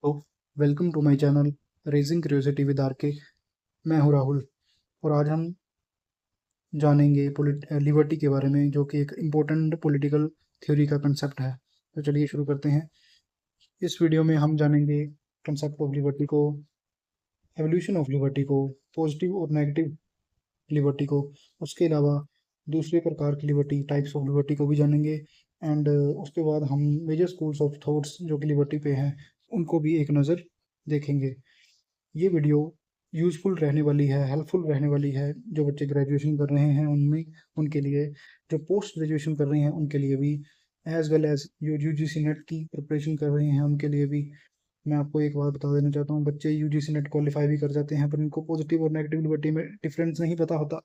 तो welcome to my channel Raising Curiosity with R K. मैं हूं राहुल और आज हम जानेंगे लिबर्टी के बारे में, जो कि एक इम्पोर्टेंट पॉलिटिकल थ्योरी का कंसेप्ट है। तो चलिए शुरू करते हैं। इस वीडियो में हम जानेंगे कंसेप्ट ऑफ लिबर्टी को, एवोल्यूशन ऑफ लिबर्टी को, पॉजिटिव और नेगेटिव लिबर्टी को, उसके अलावा दूसरे प्रकार की लिबर्टी, टाइप्स ऑफ लिबर्टी को भी जानेंगे। एंड उसके बाद हम मेजर स्कूल्स ऑफ थॉट्स जो कि लिबर्टी पे हैं उनको भी एक नज़र देखेंगे। ये वीडियो यूज़फुल रहने वाली है, हेल्पफुल रहने वाली है। जो बच्चे ग्रेजुएशन कर रहे हैं उनमें, उनके लिए, जो पोस्ट ग्रेजुएशन कर रहे हैं उनके लिए भी, एज वेल एज जो यूजीसी नेट की प्रिपरेशन कर रहे हैं उनके लिए भी। मैं आपको एक बात बता देना चाहता हूँ, बच्चे यूजीसी नेट क्वालिफाई भी कर जाते हैं पर उनको पॉजिटिव और नेगेटिव लिबर्टी में डिफरेंस नहीं पता होता।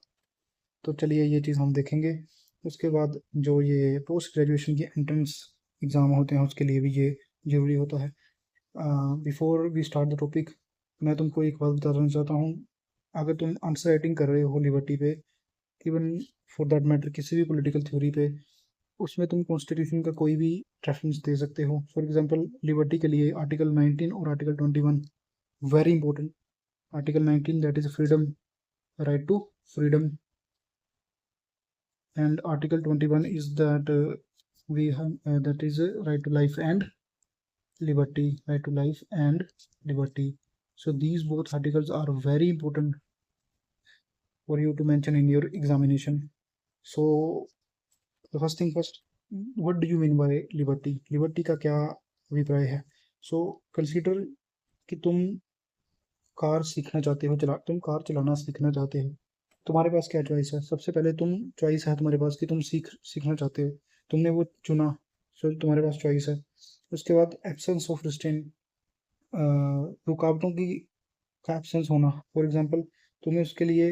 तो चलिए ये चीज़ हम देखेंगे। उसके बाद जो ये पोस्ट ग्रेजुएशन की एंट्रेंस एग्ज़ाम होते हैं उसके लिए भी ये ज़रूरी होता है। Before we start the topic, मैं तुमको एक बात बता देना चाहता हूँ। अगर तुम आंसर राइटिंग कर रहे हो लिबर्टी पे, इवन फॉर दैट मैटर किसी भी पॉलिटिकल थ्योरी पे, उसमें तुम कॉन्स्टिट्यूशन का कोई भी रेफरेंस दे सकते हो। फॉर एग्जांपल लिबर्टी के लिए आर्टिकल 19 और article 21 very important. Article 19 that is freedom, right to freedom, and article 21 is that we have that is right to life and liberty, right to life and liberty. So these both articles are very important for you to mention in your examination. So the first thing first, what do you mean by liberty? Liberty का क्या अभिप्राय है? So consider कि तुम car चलाना सीखना चाहते हो। तुम्हारे पास क्या चॉइस है? सबसे पहले तुम चॉइस है तुम्हारे पास कि तुम सीखना चाहते हो, तुमने वो चुना, सो तुम्हारे पास चॉइस है। उसके बाद एब्सेंस ऑफ रिस्ट्रेंट, रुकावटों की का एब्सेंस होना। फॉर एग्जांपल तुम्हें उसके लिए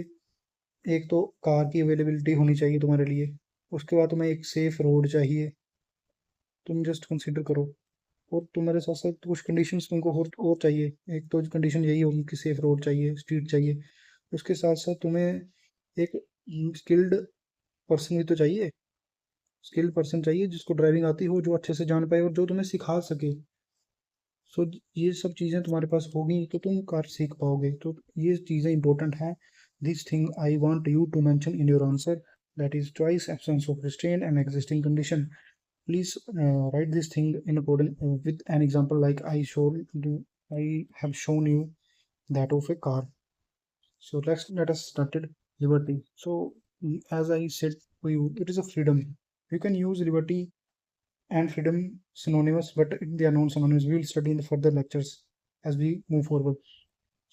एक तो कार की अवेलेबिलिटी होनी चाहिए तुम्हारे लिए, उसके बाद तुम्हें एक सेफ रोड चाहिए। तुम जस्ट कंसिडर करो। और तुम्हारे साथ साथ कुछ कंडीशंस तुमको और चाहिए। एक तो कंडीशन यही होगी कि सेफ रोड चाहिए, स्ट्रीट चाहिए। उसके साथ साथ तुम्हें एक स्किल्ड पर्सन भी तो चाहिए, स्किल्ड पर्सन चाहिए जिसको ड्राइविंग आती हो, जो अच्छे से जान पाए और जो तुम्हें सिखा सके। सो ये सब चीज़ें तुम्हारे पास होगी तो तुम कार सीख पाओगे। तो ये चीज़ें इंपॉर्टेंट हैं। This thing I want you to mention in your answer, that is choice, absence of restraint and existing condition. Please write this thing in accordance with an example like I have shown you that of a car. So let us started liberty. So as I said for you, it is a freedom. You can use liberty and freedom synonymous, but they are non synonymous. We will study in the further lectures as we move forward.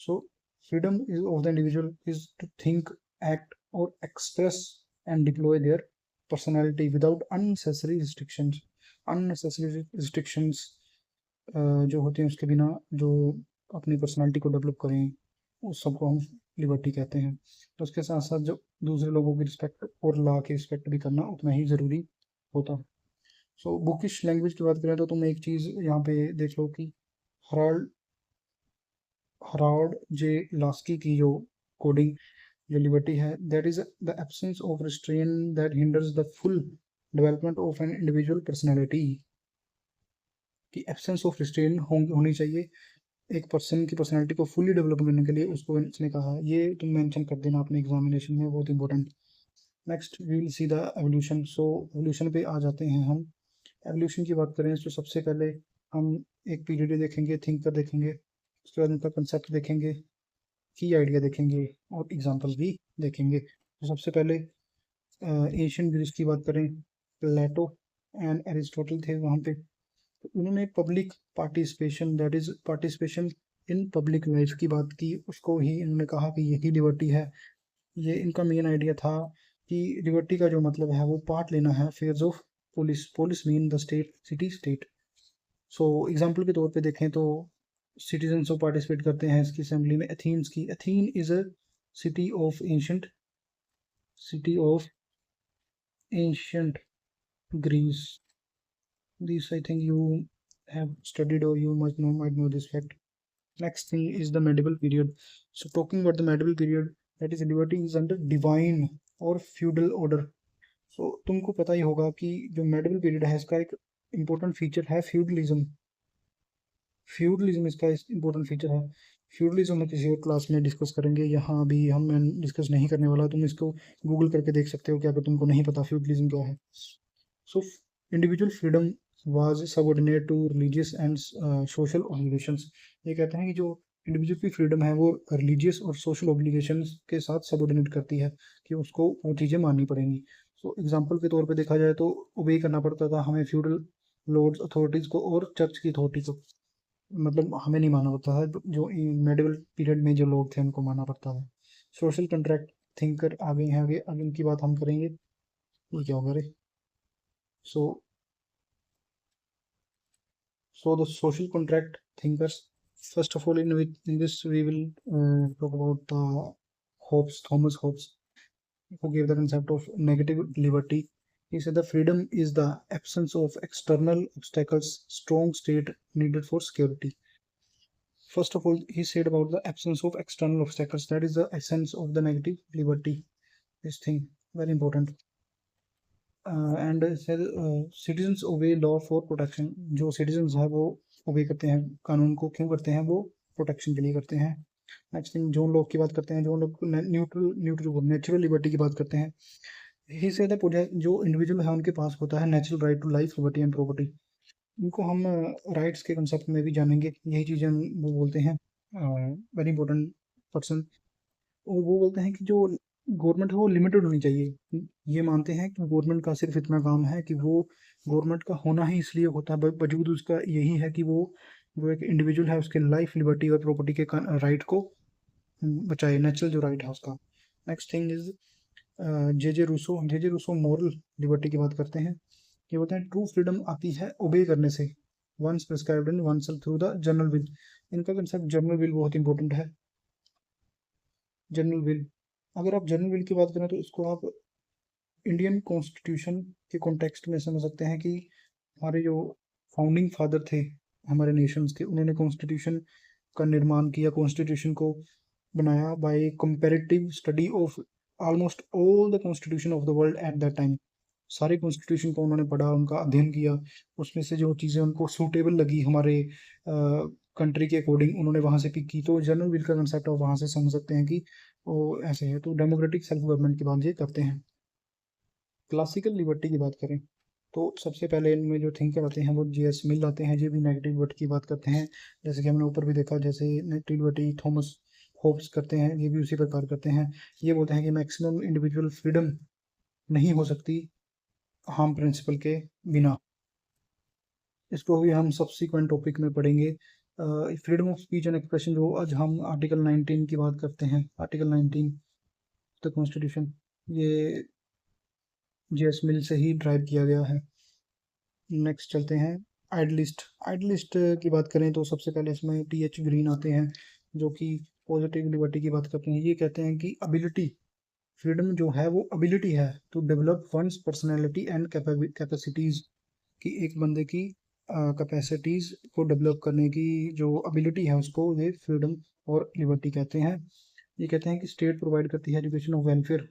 So freedom is of the individual is to think, act, or express and deploy their personality without unnecessary restrictions. Unnecessary restrictions जो होते हैं उसके बिना जो अपनी personality को develop करें, उस सबको हम लिबर्टी कहते हैं। तो उसके साथ साथ जो दूसरे लोगों की रिस्पेक्ट और लॉ की रिस्पेक्ट भी करना उतना ही ज़रूरी होता है। सो बुकिश लैंग्वेज की बात करें तो तुम एक चीज़ यहाँ पे देख लो कि हराल्ड हराल्ड जे लास्की की जो कोडिंग, जो लिबर्टी है, that is the absence of restrain that hinders the full development of an individual personality. कि एब्सेंस ऑफ रिस्ट्रेन होनी चाहिए एक पर्सन की पर्सनैलिटी को फुली डेवलप करने के लिए, उसको इसने कहा। ये तुम मेंशन कर देना अपने एग्जामिनेशन में, बहुत important. Next we will see the evolution. So evolution पे आ जाते हैं हम। एवोल्यूशन की बात करें तो सबसे पहले हम एक पीरियड देखेंगे, थिंकर देखेंगे, उसके बाद उनका कंसेप्ट देखेंगे, की आइडिया देखेंगे और एग्जांपल भी देखेंगे। तो सबसे पहले एशियन ग्रीस की बात करें, प्लेटो एंड एरिस्टोटल थे वहाँ पे। तो उन्होंने public participation, that is participation in public life की बात की, उसको ही इन्होंने कहा कि यही लिबर्टी है। ये इनका मेन आइडिया था कि लिबर्टी का जो मतलब है वो पार्ट लेना है phase of polis. Polis mean the state, city state. So example के तौर पे देखें तो सिटीजन्स ऑफ पार्टिसिपेट करते हैं इसकी असेंबली में। एथीन्स की, Athens is a city of ancient, city of ancient Greece. This I think you have studied or you might know this fact. Next thing is the medieval period. So talking about the medieval period, that is liberty is under divine or feudal order. So तुमको पता ही होगा कि जो medieval period है इसका एक important feature है feudalism. Feudalism इसका इंपॉर्टेंट फीचर है। फ्यूडलिज्म हम किसी और क्लास में डिस्कस करेंगे, यहाँ अभी हम डिस्कस नहीं करने वाला। तुम इसको गूगल करके देख सकते हो कि अगर तुमको नहीं पता फ्यूडलिज्म क्या है। So individual freedom was subordinate to religious and social obligations. ये कहते हैं कि जो इंडिविजुअल की फ्रीडम है वो रिलीजियस और सोशल ऑब्लिगेशंस के साथ सबऑर्डिनेट करती है, कि उसको वो चीज़ें माननी पड़ेंगी। सो एग्जांपल के तौर पे देखा जाए तो ओबे करना पड़ता था हमें फ्यूडल लॉर्ड्स अथॉरिटीज़ को और चर्च की अथॉरिटी को। मतलब हमें नहीं मानना पड़ता था, जो मेडिवल पीरियड में जो लोग थे उनको मानना पड़ता था। सोशल कॉन्ट्रैक्ट थिंकर आ गए हैं, आगे उनकी बात हम करेंगे। ये क्या होगा रे? सो the social contract thinkers. First of all, in this we will talk about the Hobbes, Thomas Hobbes, who gave the concept of negative liberty. He said the freedom is the absence of external obstacles, strong state needed for security. First of all, he said about the absence of external obstacles. That is the essence of the negative liberty. This thing very important. And citizens obey law for protection. जो citizens है वो ओबे करते हैं कानून को, क्यों करते हैं? वो प्रोटेक्शन के लिए करते हैं। नेक्स्ट थिंग, जोन लॉ की बात करते हैं। जोन लॉ नेचुरल लिबर्टी की बात करते हैं। ही से जो इंडिविजुअल है उनके पास होता है natural right to life, liberty and property. इनको हम राइट्स के कंसेप्ट में भी जानेंगे। यही चीज़ें वो बोलते हैं, वेरी इंपॉर्टेंट पर्सन। वो बोलते हैं कि जो गवर्नमेंट है वो लिमिटेड होनी चाहिए। ये मानते हैं कि गवर्नमेंट का सिर्फ इतना काम है कि वो गवर्नमेंट का होना ही इसलिए होता है, वजूद उसका यही है कि वो जो एक इंडिविजुअल है उसके लाइफ, लिबर्टी और प्रॉपर्टी के राइट को बचाए, नेचुरल जो राइट है उसका। Next thing is J J Rousseau moral liberty की बात करते हैं। ये बोलते हैं ट्रू फ्रीडम आती है ओबे करने से, one's prescribed in oneself through the general will. इनका कंसेप्ट जनरल विल बहुत इंपॉर्टेंट है। जनरल विल, अगर आप जनरल विल की बात करें तो इसको आप इंडियन कॉन्स्टिट्यूशन के कॉन्टेक्स्ट में समझ सकते हैं कि हमारे जो फाउंडिंग फादर थे हमारे नेशंस के, उन्होंने कॉन्स्टिट्यूशन का निर्माण किया, कॉन्स्टिट्यूशन को बनाया by comparative study of almost all the constitution of the world at that time. सारे कॉन्स्टिट्यूशन को उन्होंने पढ़ा, उनका अध्ययन किया, उसमें से जो चीज़ें उनको सूटेबल लगी हमारे कंट्री के अकॉर्डिंग उन्होंने वहाँ से पिक की। तो जनरल विल का कंसेप्ट आप वहाँ से समझ सकते हैं कि वो ऐसे है। तो डेमोक्रेटिक सेल्फ गवर्नमेंट की बात ये करते हैं। क्लासिकल लिबर्टी की बात करें तो सबसे पहले इनमें जो थिंकर आते हैं वो जे.एस. मिल आते हैं। ये भी नेगेटिव लिबर्टी की बात करते हैं, जैसे कि हमने ऊपर भी देखा, जैसे नेगेटिव लिबर्टी थॉमस होब्स करते हैं, ये भी उसी प्रकार करते हैं। ये बोलते हैं कि मैक्सिमम इंडिविजुअल फ्रीडम नहीं हो सकती हार्म प्रिंसिपल के बिना। इसको भी हम सब्सिक्वेंट टॉपिक में पढ़ेंगे। Freedom of speech and expression, जो आज हम आर्टिकल 19 की बात करते हैं, आर्टिकल 19 द कॉन्स्टिट्यूशन, ये जे.एस. मिल से ही ड्राइव किया गया है। नेक्स्ट चलते हैं आइडलिस्ट। आइडलिस्ट की बात करें तो सबसे पहले इसमें टी.एच. ग्रीन आते हैं, जो कि पॉजिटिव लिबर्टी की बात करते हैं। ये कहते हैं कि अबिलिटी, फ्रीडम जो है वो अबिलिटी है to develop one's personality and capacities, कि एक बंदे की कैपेसिटीज़ को डेवलप करने की जो अबिलिटी है उसको ये फ्रीडम और लिबर्टी कहते हैं। ये कहते हैं कि स्टेट प्रोवाइड करती है एजुकेशन ऑफ वेलफेयर,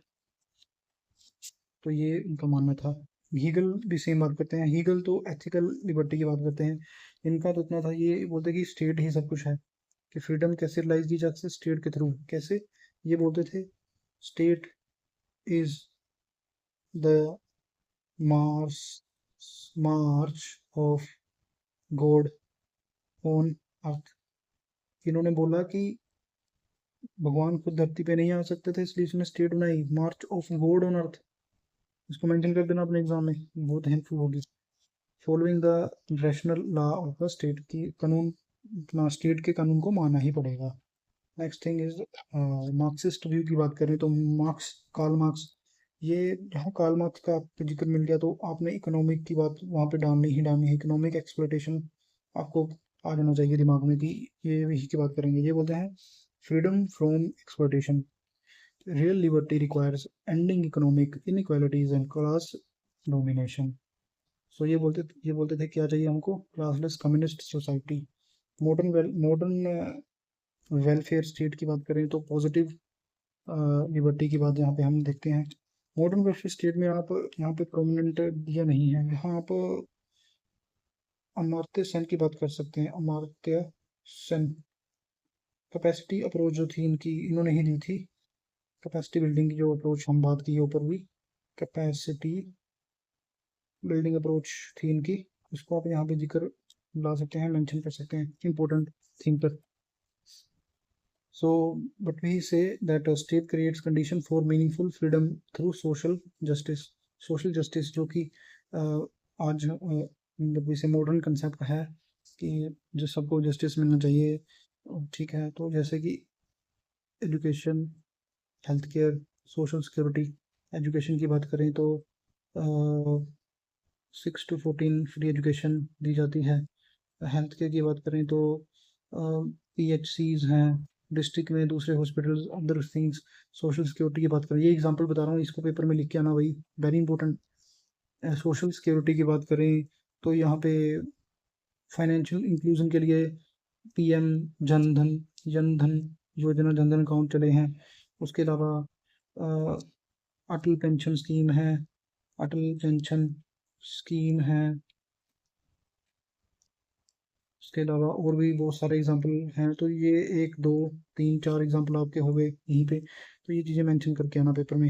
तो ये उनका मानना था। हीगल भी सेम बात करते हैं। हीगल तो एथिकल लिबर्टी की बात करते हैं। इनका तो इतना था, ये बोलते कि स्टेट ही सब कुछ है, कि फ्रीडम कैसे रिलाइज की जा सकती है? स्टेट के थ्रू। कैसे? ये बोलते थे state is the Mars March of God on earth. इन्होंने बोला कि भगवान खुद धरती पे नहीं आ सकते थे, इसलिए इसने स्टेट बनाई, मार्च ऑफ गॉड ऑन अर्थ। इसको मेंशन कर देना अपने एग्जाम में, बहुत हेल्पफुल होगी। Following the rational law of the state, की कानून, स्टेट के कानून को मानना ही पड़ेगा। Next thing is Marxist view की बात करें तो मार्क्स, कार्ल मार्क्स, ये जहाँ कार्ल मार्क्स का आपको जिक्र मिल गया तो आपने इकोनॉमिक की बात वहाँ पे डालनी ही डालनी है। इकोनॉमिक एक्सप्लोइटेशन आपको आ जाना चाहिए दिमाग में कि ये यही की बात करेंगे। ये बोलते हैं freedom from exploitation, real liberty requires ending economic inequalities and class domination. So ये बोलते थे क्या चाहिए हमको? Classless communist society. Modern welfare state की बात करें तो पॉजिटिव लिबर्टी की बात यहाँ पे हम देखते हैं। मॉडर्न वेलफेयर स्टेट में आप यहाँ पे प्रोमिनेंट दिया नहीं है, यहाँ आप अमर्त्य सेन की बात कर सकते हैं, अमर्त्य सेन। कैपेसिटी अप्रोच जो थी इन्होंने ही दी थी, कैपेसिटी बिल्डिंग की जो अप्रोच हम बात की ऊपर भी, कैपेसिटी बिल्डिंग अप्रोच थी इनकी, इसको आप यहाँ पे जिक्र ला सकते हैं, मेंशन कर सकते हैं, important thinker. So, but we say that a state creates condition for meaningful freedom through social justice. Social justice जो कि आज मतलब इसे मॉडर्न कंसेप्ट है कि जो सबको जस्टिस मिलना चाहिए, ठीक है। तो जैसे कि education, health care, social security. Education की बात करें तो 6 to 14 फ्री एजुकेशन दी जाती है। हेल्थ केयर की बात करें तो PHCs हैं डिस्ट्रिक्ट में, दूसरे hospitals, other things. Social security की बात करें, ये एग्जांपल बता रहा हूँ, इसको पेपर में लिख के आना भाई, वेरी इंपॉर्टेंट। सोशल सिक्योरिटी की बात करें तो यहाँ पे फाइनेंशियल इंक्लूजन के लिए PM जनधन योजना, जनधन अकाउंट चले हैं। उसके अलावा अटल पेंशन स्कीम है, अटल पेंशन स्कीम है। इसके अलावा और भी बहुत सारे एग्जांपल हैं, तो ये 1 2 3 4 एग्जांपल आपके हो गए यहीं पे। तो ये चीज़ें मेंशन करके आना पेपर में,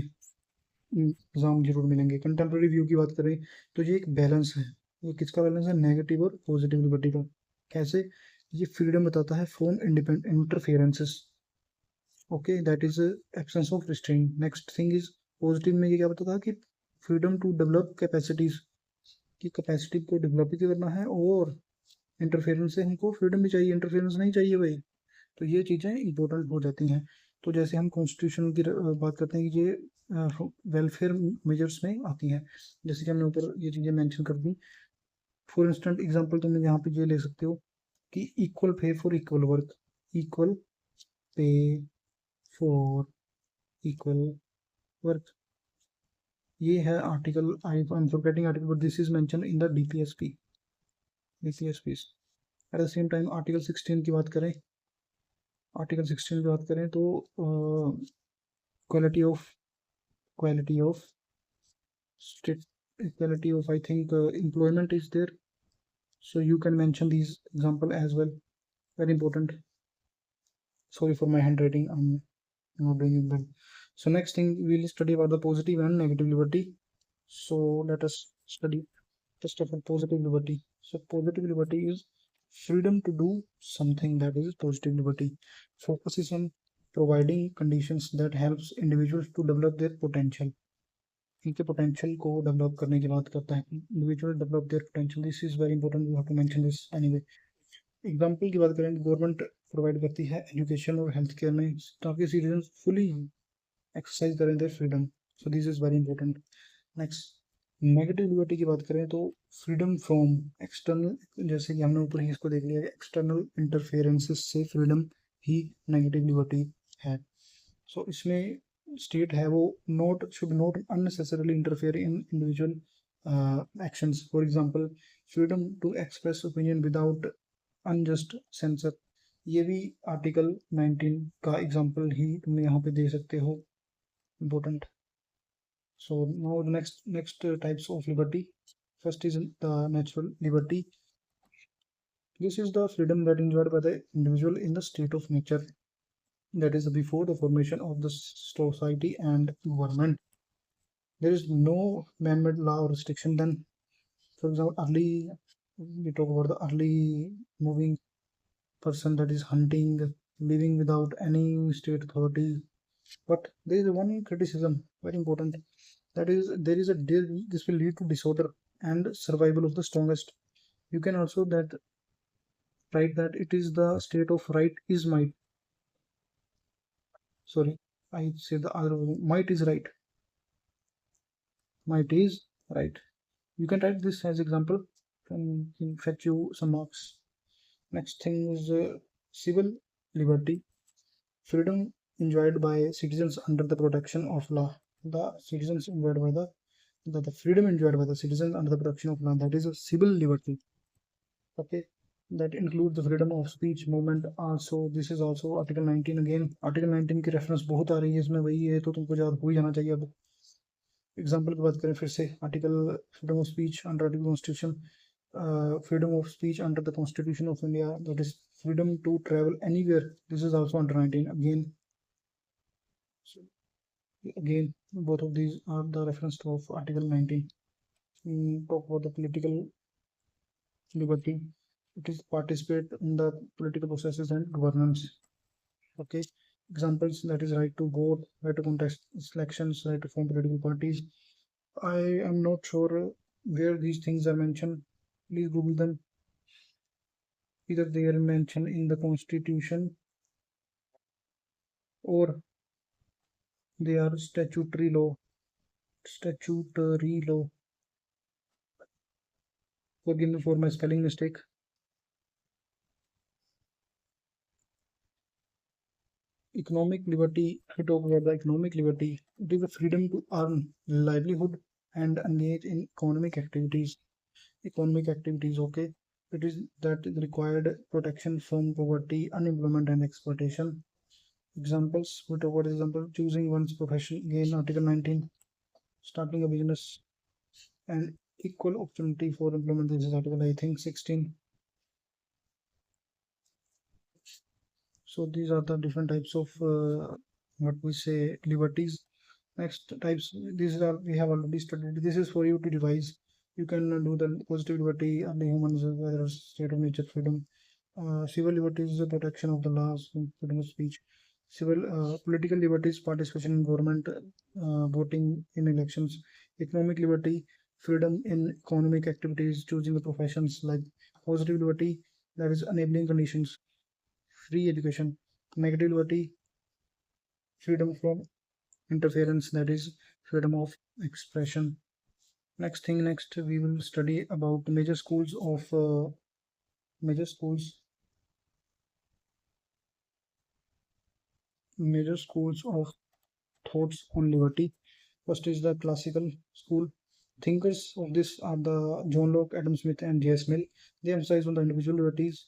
एग्जाम जरूर मिलेंगे। कंटेम्प्रेरी व्यू की बात करें तो ये एक बैलेंस है। ये किसका बैलेंस है? नेगेटिव और पॉजिटिव लिबर्टी का। कैसे? ये फ्रीडम बताता है from independent interferences, okay, that is absence of restraint. Next thing is positive में ये क्या बताता है कि फ्रीडम टू डेवलप कैपेसिटीज, की कैपेसिटी को डेवलप भी करना है, और इंटरफेरेंस से हमको फ्रीडम भी चाहिए, इंटरफेरेंस नहीं चाहिए भाई। तो ये चीज़ें इंपॉर्टेंट हो जाती हैं। तो जैसे हम कॉन्स्टिट्यूशन की बात करते हैं कि ये वेलफेयर मेजर्स में आती हैं, जैसे कि हमने ऊपर ये चीज़ें मेंशन कर दी। फॉर इंस्टेंट एग्जांपल तुम यहाँ पे ये ले सकते हो कि equal pay for equal work, equal pay for equal work. ये है article, I am forgetting article, but this is mention in the DPSP। At the same time article 16 की बात करें, आर्टिकल 16 की बात करें तो quality of state, equality of, I think, employment is there, so you can mention these example as well, very important. Sorry for my handwriting, I'm not doing it well. So next thing we'll study about the positive and negative liberty. So let us study first of all positive liberty. So positive liberty is freedom to do something, that is positive liberty. Focuses on providing conditions that helps individuals to develop their potential, इनके potential को develop करने की बात करता है। Individual develop their potential, this is very important, we have to mention this anyway. Example की बात करें, गवर्नमेंट प्रोवाइड करती है एजुकेशन और हेल्थ केयर में, ताकि सिटीजन फुली एक्सरसाइज करें their freedom, so this is very important. Next, negative liberty की बात करें तो फ्रीडम फ्रॉम एक्सटर्नल, जैसे कि हमने ऊपर ही इसको देख लिया, एक्सटर्नल इंटरफेरेंसेस से फ्रीडम ही नेगेटिव लिबर्टी है। सो इसमें स्टेट है वो should not unnecessarily interfere in individual actions. For example, freedom to express opinion without unjust censor. ये भी आर्टिकल 19 का एग्जांपल ही तुम यहाँ पे दे सकते हो, important. So now next types of liberty. First is the natural liberty. This is the freedom that enjoyed by the individual in the state of nature, that is before the formation of the society and government. There is no man-made law or restriction. Then, for example, early, we talk about the early moving person, that is hunting, living without any state authority. But there is one criticism, very important, that is this will lead to disorder and survival of the strongest. You can also that write that it is the state of right is might. Sorry, I say the other way. Might is right. Might is right. You can write this as example and can fetch you some marks. Next thing is civil liberty. Freedom enjoyed by citizens under the protection of law. The citizens enjoyed by the freedom enjoyed by the citizens under the protection of law, that is a civil liberty. Okay, that includes the freedom of speech, movement also. This is also article 19 again. article 19 की reference बहुत आ रही है इसमें, वही है तो तुमको याद हो ही जाना चाहिए। अब एग्जाम्पल की बात करें फिर से, article freedom of speech under article constitution, freedom of speech under the Constitution of India, that is freedom to travel anywhere. This is also under 19. Again, both of these are the reference to of Article 19. Talk about the political liberty. It is participate in the political processes and governance. Okay. Examples, that is right to vote, right to contest elections, right to form political parties. I am not sure where these things are mentioned. Please Google them. Either they are mentioned in the Constitution or they are statutory law. Statutory law. Forgive me for my spelling mistake. Economic liberty. We talk about the economic liberty. It is the freedom to earn livelihood and engage in economic activities. Economic activities, okay. It is that is required protection from poverty, unemployment, and exploitation. Examples. We talk about example choosing one's profession. Again, Article 19. Starting a business and equal opportunity for employment. This is Article I think 16. So these are the different types of what we say liberties. Next types, these are we have already studied. This is for you to revise. You can do the positive liberty and the humans, whether state of nature, freedom. Civil liberties is the protection of the laws, freedom of speech. Civil political liberties, participation in government, voting in elections. Economic liberty, freedom in economic activities, choosing the professions. Like positive liberty, that is enabling conditions, free education. Negative liberty, freedom from interference, that is freedom of expression. Next we will study about major schools major schools of thoughts on liberty. First is the classical school. Thinkers of this are the John Locke, Adam Smith, and J.S. Mill. They emphasize on the individual liberties.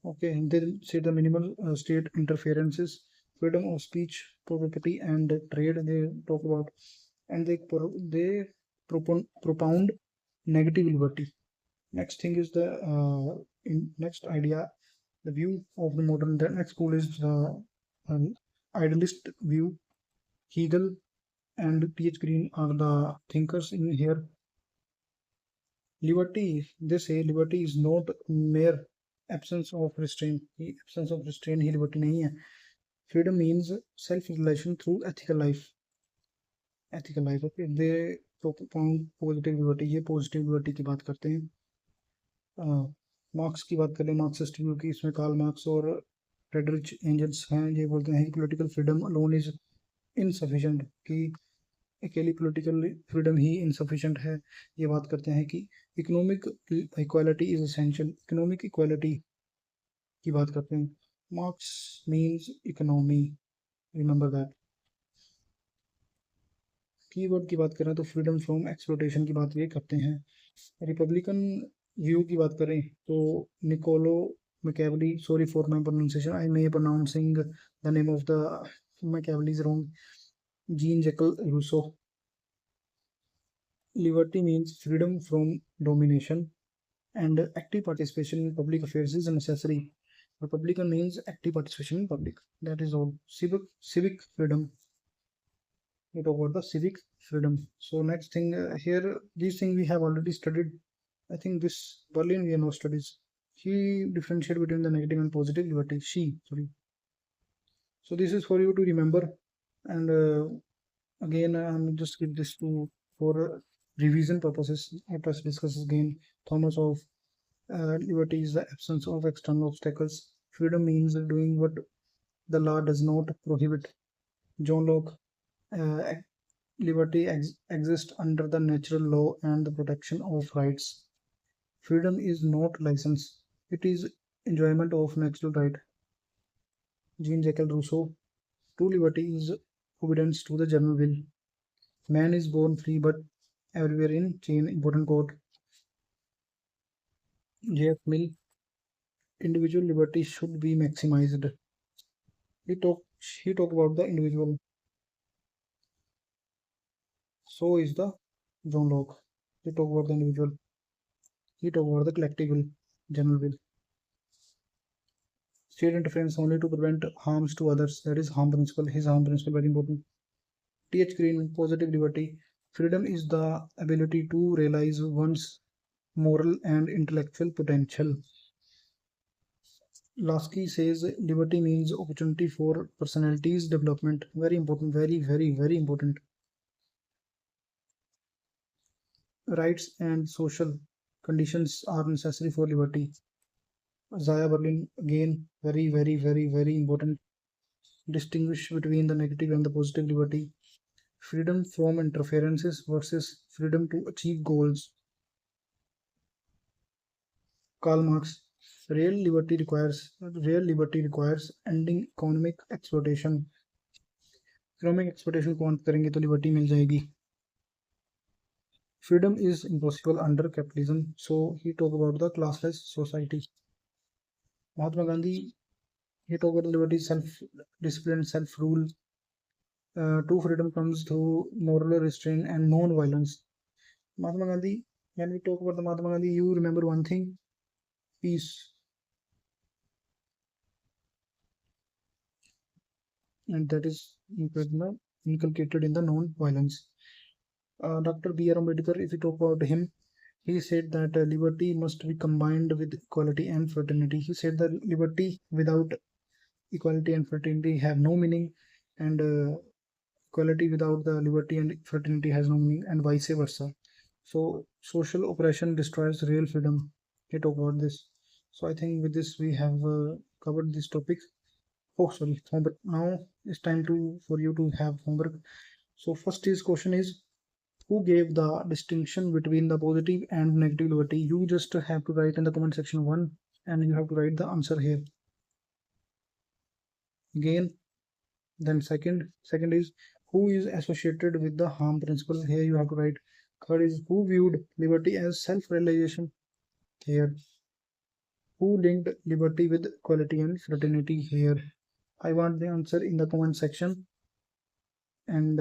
Okay, and they say the minimal state interferences, freedom of speech, property, and trade. They talk about, and they propound negative liberty. Next thing is the next idea, the view of the modern. The next school is the idealist view. Hegel and T.H. Green are the thinkers in here. Liberty, they say liberty is not mere absence of restraint. Absence of restraint he liberty नहीं है. Freedom means self-realization through ethical life. Ethical life, okay. They propound positive liberty. ये positive liberty की बात करते हैं. Marks की बात करें, मार्क्सिस्ट व्यू की, इसमें कार्ल मार्क्स और फ्रेडरिच एंजल्स हैं. ये बोलते हैं कि political freedom alone is insufficient, कि अकेली पॉलिटिकल फ्रीडम ही इनसफिशिएंट है. ये बात करते हैं कि economic equality is essential. Economic equality की बात करते हैं. Marks means economy, remember that. Keyword की बात करें तो फ्रीडम फ्रॉम एक्सप्लोटेशन की बात ये करते हैं. रिपब्लिकन व्यू की बात करें तो Niccolo Machiavelli, sorry for my pronunciation, I may pronouncing the name of the Machiavelli is wrong. Jean Jacques Rousseau. Liberty means freedom from domination and active participation in public affairs is necessary. Republican means active participation in public. That is all. Civic freedom. We talk about the civic freedom. So next thing here, these things we have already studied. I think this Berlin we know studies. He differentiate between the negative and positive liberty. Sorry. So this is for you to remember. And again, I'm just give this to for revision purposes. Let us discuss again. Thomas of liberty is the absence of external obstacles. Freedom means doing what the law does not prohibit. John Locke, uh, liberty exists under the natural law and the protection of rights. Freedom is not license, it is enjoyment of natural right. Jean-Jacques Rousseau, true liberty is obedience to the general will. Man is born free but everywhere in chain. Important quote. J.F. Mill, individual liberty should be maximized. He talk about the individual. So is the John Locke. They talk about the individual. he talked about the collective will, general will. State interference only to prevent harms to others, that is harm principle, his harm principle, very important. T.H. Green, positive liberty. Freedom is the ability to realize one's moral and intellectual potential. Lasky says liberty means opportunity for personalities development. Very important, very important. Rights and social conditions are necessary for liberty. Zaya Berlin, again, very important. Distinguish between the negative and the positive liberty. Freedom from interferences versus freedom to achieve goals. Karl Marx, real liberty requires ending economic exploitation. Economic exploitation को अंत करेंगे तो liberty मिल जाएगी. Freedom is impossible under capitalism, so he talked about the classless society. Mahatma Gandhi, he talked about liberty, self-discipline, self-rule. True freedom comes through moral restraint and non-violence. Mahatma Gandhi, when we talk about the Mahatma Gandhi, you remember one thing: peace. And that is inculcated in the non-violence. Dr. B.R. Ambedkar, if you talk about him, he said that liberty must be combined with equality and fraternity. He said that liberty without equality and fraternity have no meaning, and equality without the liberty and fraternity has no meaning, and vice versa. So social oppression destroys real freedom. He talked about this. So I think with this we have covered this topic. Oh, sorry, homework. Now it's time for you to have homework. So first is question is, who gave the distinction between the positive and negative liberty? You just have to write in the comment section 1, and you have to write the answer here. Again, then second is, who is associated with the harm principle? Here you have to write. Third is, who viewed liberty as self-realization? Here. Who linked liberty with equality and fraternity? Here. I want the answer in the comment section. And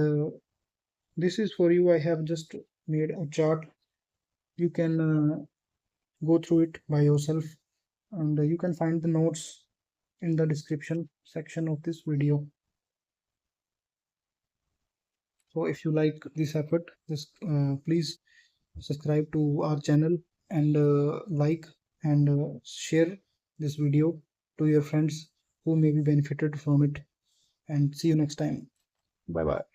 this is for you. I have just made a chart. You can go through it by yourself, and you can find the notes in the description section of this video. So if you like this effort, please subscribe to our channel, and like and share this video to your friends who may be benefited from it. And see you next time. Bye bye.